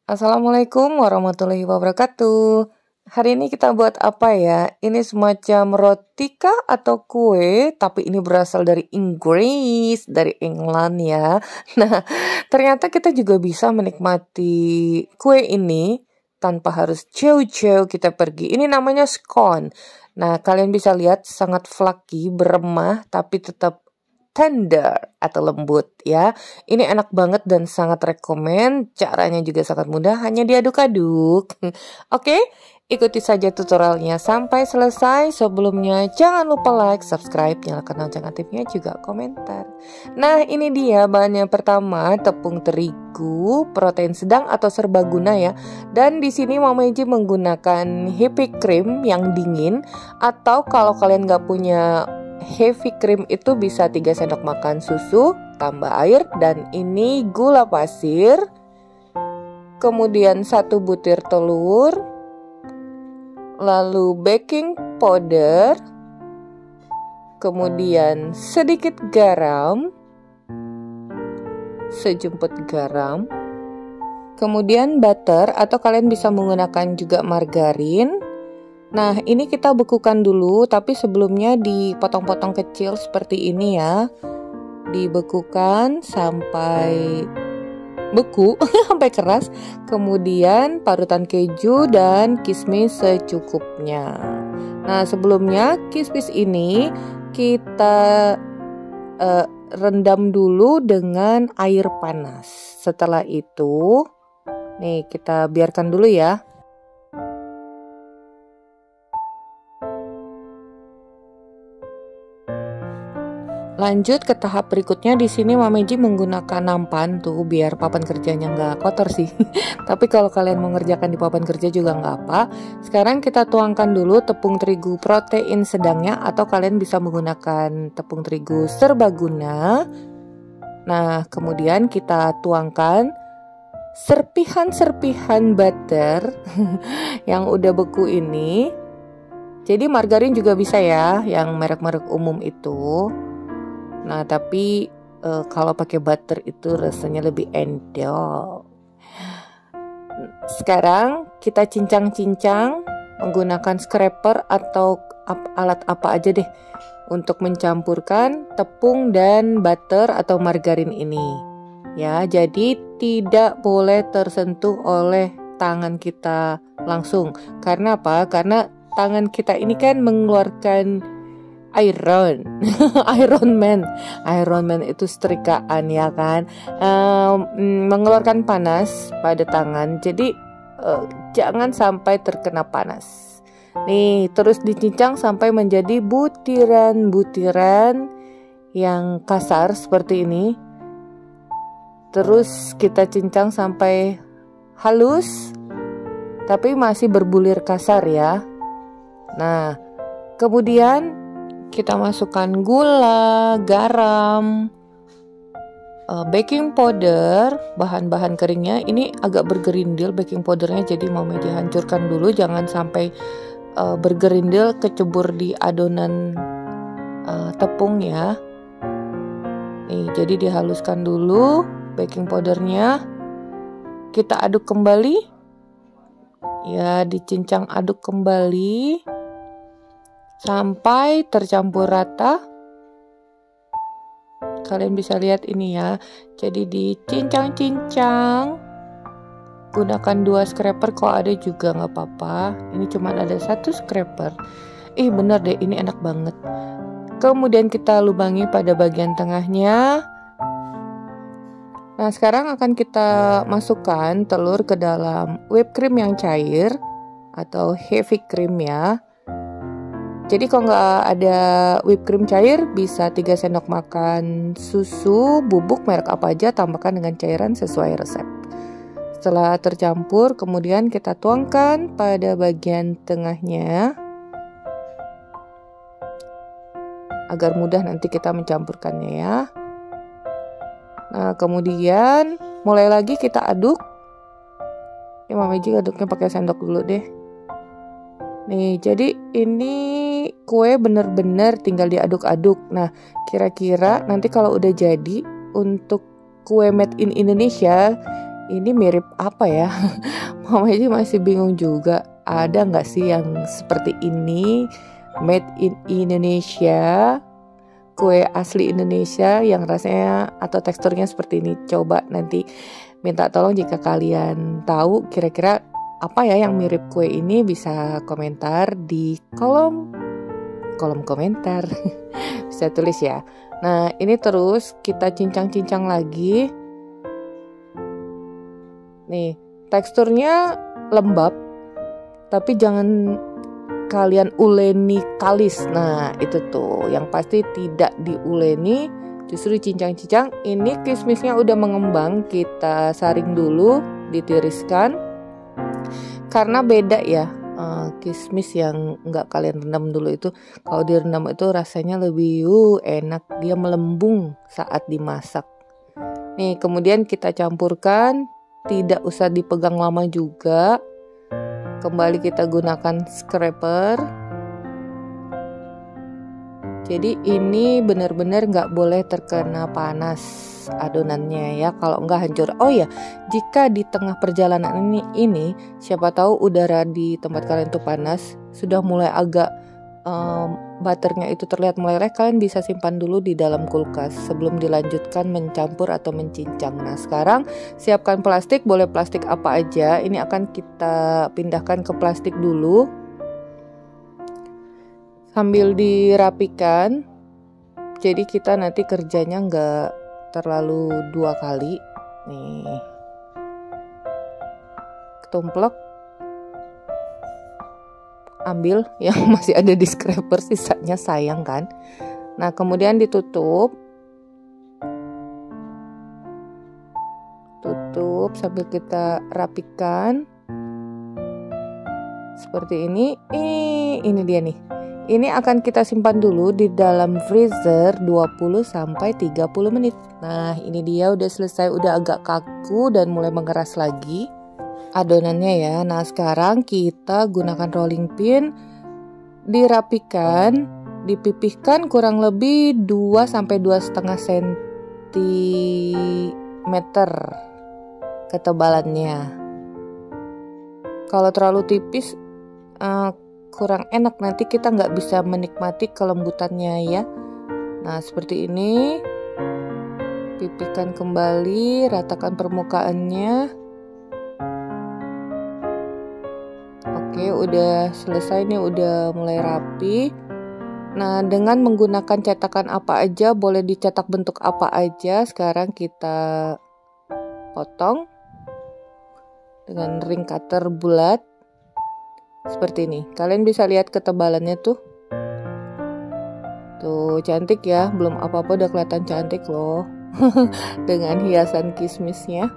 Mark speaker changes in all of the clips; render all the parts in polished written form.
Speaker 1: Assalamualaikum warahmatullahi wabarakatuh. Hari ini kita buat apa ya? Ini semacam roti kah atau kue, tapi ini berasal dari Inggris, dari England ya. Nah, ternyata kita juga bisa menikmati kue ini tanpa harus jauh-jauh kita pergi. Ini namanya scone. Nah, kalian bisa lihat sangat fluffy, beremah, tapi tetap tender atau lembut ya. Ini enak banget dan sangat rekomen. Caranya juga sangat mudah, hanya diaduk-aduk. Oke, ikuti saja tutorialnya sampai selesai. Sebelumnya jangan lupa like, subscribe, nyalakan lonceng aktifnya juga komentar. Nah, ini dia bahan yang pertama, tepung terigu, protein sedang atau serbaguna ya. Dan di sini Mama Iji menggunakan heavy cream yang dingin, atau kalau kalian nggak punya heavy cream itu bisa 3 sendok makan susu tambah air, dan ini gula pasir, kemudian 1 butir telur, lalu baking powder, kemudian sedikit garam, sejumput garam, kemudian butter atau kalian bisa menggunakan juga margarin. Nah, ini kita bekukan dulu, tapi sebelumnya dipotong-potong kecil seperti ini ya. Dibekukan sampai beku, sampai keras. Kemudian parutan keju dan kismis secukupnya. Nah, sebelumnya kismis ini kita rendam dulu dengan air panas. Setelah itu, nih kita biarkan dulu ya. Lanjut ke tahap berikutnya. Di sini Mama Iji menggunakan nampan tuh biar papan kerjanya nggak kotor sih. Tapi kalau kalian mau ngerjakan di papan kerja juga nggak apa. Sekarang kita tuangkan dulu tepung terigu protein sedangnya, atau kalian bisa menggunakan tepung terigu serbaguna. Nah, kemudian kita tuangkan serpihan-serpihan butter yang udah beku ini. Jadi margarin juga bisa ya, yang merek-merek umum itu. Nah, tapi kalau pakai butter itu rasanya lebih endol. Sekarang kita cincang-cincang menggunakan scraper atau alat apa aja deh untuk mencampurkan tepung dan butter atau margarin ini. Ya, jadi tidak boleh tersentuh oleh tangan kita langsung. Karena apa? Karena tangan kita ini kan mengeluarkan iron. Iron Man itu setrikaan ya kan, mengeluarkan panas pada tangan. Jadi jangan sampai terkena panas. Nih, terus dicincang sampai menjadi butiran-butiran yang kasar seperti ini. Terus kita cincang sampai halus, tapi masih berbulir kasar ya. Nah, kemudian kita masukkan gula, garam, baking powder, bahan-bahan keringnya. Ini agak bergerindil baking powdernya, jadi Mama Iji hancurkan dulu, jangan sampai bergerindil kecebur di adonan tepung ya. Nih, jadi dihaluskan dulu baking powdernya. Kita aduk kembali. Ya, dicincang aduk kembali sampai tercampur rata. Kalian bisa lihat ini ya. Jadi dicincang-cincang. Gunakan 2 scraper, kalau ada juga nggak apa-apa. Ini cuma ada 1 scraper. Bener deh, ini enak banget. Kemudian kita lubangi pada bagian tengahnya. Nah, sekarang akan kita masukkan telur ke dalam whipped cream yang cair atau heavy cream ya. Jadi kalau nggak ada whipped cream cair, bisa 3 sendok makan susu bubuk merek apa aja, tambahkan dengan cairan sesuai resep. Setelah tercampur, kemudian kita tuangkan pada bagian tengahnya agar mudah nanti kita mencampurkannya ya. Nah, kemudian mulai lagi kita aduk. Ya, Mama Iji aduknya pakai sendok dulu deh. Nih, jadi ini kue bener-bener tinggal diaduk-aduk. Nah, kira-kira nanti kalau udah jadi, untuk kue made in Indonesia ini mirip apa ya? Mama aja masih bingung juga. Ada nggak sih yang seperti ini, made in Indonesia, kue asli Indonesia yang rasanya atau teksturnya seperti ini? Coba nanti minta tolong jika kalian tahu kira-kira apa ya yang mirip kue ini, bisa komentar di kolom komentar. Bisa tulis ya. Nah, ini terus kita cincang-cincang lagi. Nih, teksturnya lembab, tapi jangan kalian uleni kalis. Nah, itu tuh yang pasti tidak diuleni, justru dicincang-cincang. Ini kismisnya udah mengembang, kita saring dulu, ditiriskan. Karena beda ya, kismis yang nggak kalian rendam dulu itu, kalau direndam itu rasanya lebih enak, dia melembung saat dimasak. Nih, kemudian kita campurkan. Tidak usah dipegang lama juga. Kembali kita gunakan scraper. Jadi ini benar-benar nggak boleh terkena panas adonannya ya, kalau nggak hancur. Oh ya, jika di tengah perjalanan ini siapa tahu udara di tempat kalian tuh panas, sudah mulai agak butternya itu terlihat meleleh, kalian bisa simpan dulu di dalam kulkas sebelum dilanjutkan mencampur atau mencincang. Nah, sekarang siapkan plastik, boleh plastik apa aja. Ini akan kita pindahkan ke plastik dulu sambil dirapikan. Jadi kita nanti kerjanya nggak terlalu 2 kali. Nih, ketumplek, ambil yang masih ada di scraper, sisanya sayang kan. Nah, kemudian ditutup sambil kita rapikan seperti ini. Ini dia nih. Ini akan kita simpan dulu di dalam freezer 20-30 menit. Nah, ini dia udah selesai, udah agak kaku dan mulai mengeras lagi adonannya ya. Nah, sekarang kita gunakan rolling pin, dirapikan, dipipihkan kurang lebih 2-2,5 cm ketebalannya. Kalau terlalu tipis kurang enak, nanti kita nggak bisa menikmati kelembutannya ya. Nah, seperti ini. Pipihkan kembali, ratakan permukaannya. Oke, udah selesai nih, udah mulai rapi. Nah, dengan menggunakan cetakan apa aja, boleh dicetak bentuk apa aja. Sekarang kita potong dengan ring cutter bulat seperti ini. Kalian bisa lihat ketebalannya tuh. Tuh, cantik ya. Belum apa-apa udah kelihatan cantik loh. Dengan hiasan kismisnya.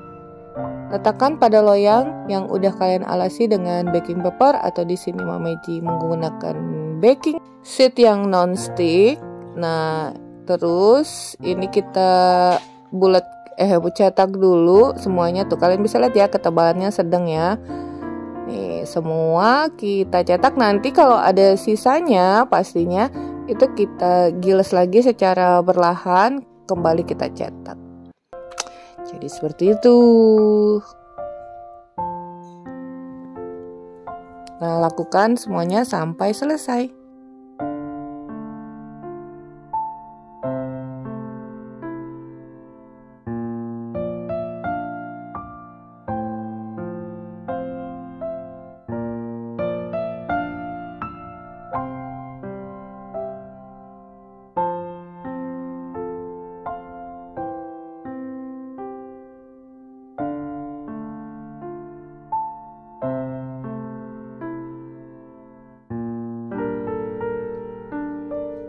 Speaker 1: Letakkan pada loyang yang udah kalian alasi dengan baking paper, atau di sini Mameji menggunakan baking sheet yang non-stick. Nah, terus ini kita cetak dulu semuanya tuh. Kalian bisa lihat ya ketebalannya sedang ya. Nih, semua kita cetak. Nanti kalau ada sisanya pastinya itu kita giles lagi secara perlahan, kembali kita cetak. Jadi seperti itu. Nah, lakukan semuanya sampai selesai.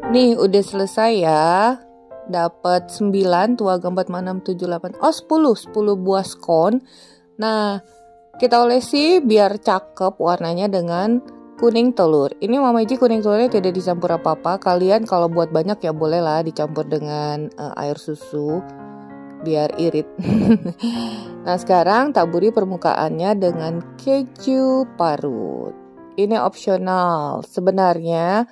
Speaker 1: Nih, udah selesai ya. Dapat 9, 2, 4, 6, 7, 8. Oh, 10 buah scone. Nah, kita olesi biar cakep warnanya dengan kuning telur. Ini Mameji kuning telurnya tidak dicampur apa-apa. Kalian kalau buat banyak ya boleh lah dicampur dengan air susu biar irit. Nah, sekarang taburi permukaannya dengan keju parut. Ini opsional. Sebenarnya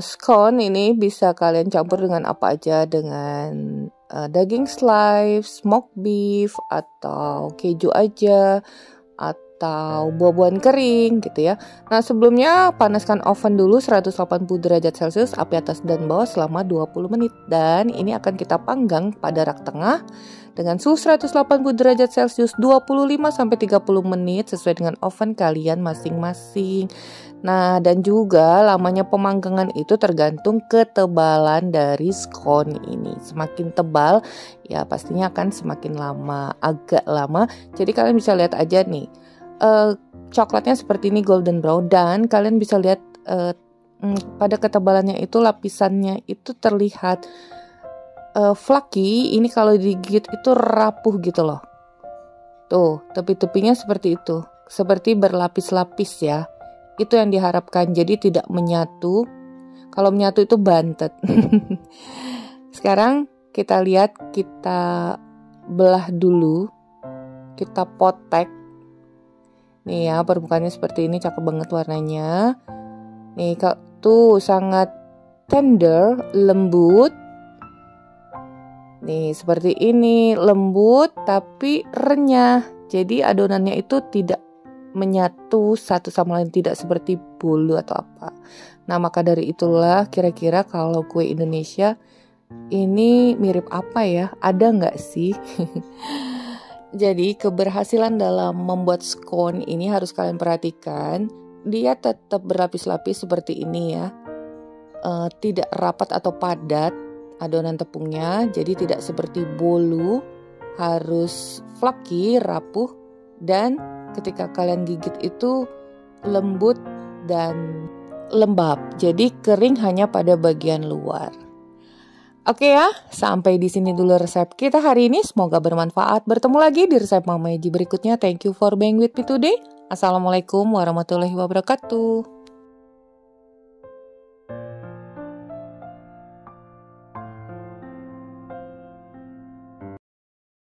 Speaker 1: scone ini bisa kalian campur dengan apa aja, dengan daging slice, smoked beef, atau keju aja, atau buah-buahan kering gitu ya. Nah, sebelumnya panaskan oven dulu 180 derajat Celcius, api atas dan bawah selama 20 menit. Dan ini akan kita panggang pada rak tengah dengan suhu 180 derajat Celcius 25-30 menit sesuai dengan oven kalian masing-masing. Nah, dan juga lamanya pemanggangan itu tergantung ketebalan dari scone ini. Semakin tebal, ya pastinya akan semakin lama, agak lama. Jadi kalian bisa lihat aja nih, coklatnya seperti ini golden brown, dan kalian bisa lihat pada ketebalannya itu lapisannya itu terlihat flaky. Ini kalau digigit itu rapuh gitu loh. Tuh, tepi-tepinya seperti itu, seperti berlapis-lapis ya. Itu yang diharapkan, jadi tidak menyatu. Kalau menyatu itu bantet. Sekarang kita lihat, kita belah dulu, kita potek. Nih ya, permukaannya seperti ini, cakep banget warnanya. Nih, tuh sangat tender, lembut. Nih, seperti ini, lembut tapi renyah. Jadi adonannya itu tidak menyatu satu sama lain, tidak seperti bolu atau apa. Nah, maka dari itulah kira-kira kalau kue Indonesia ini mirip apa ya? Ada nggak sih? Jadi keberhasilan dalam membuat scone ini harus kalian perhatikan. Dia tetap berlapis-lapis seperti ini ya. Tidak rapat atau padat adonan tepungnya. Jadi tidak seperti bolu. Harus flaky, rapuh. Dan ketika kalian gigit itu lembut dan lembab. Jadi kering hanya pada bagian luar. Oke ya, sampai di sini dulu resep kita hari ini. Semoga bermanfaat. Bertemu lagi di resep Mama Eji berikutnya. Thank you for being with me today. Assalamualaikum warahmatullahi wabarakatuh.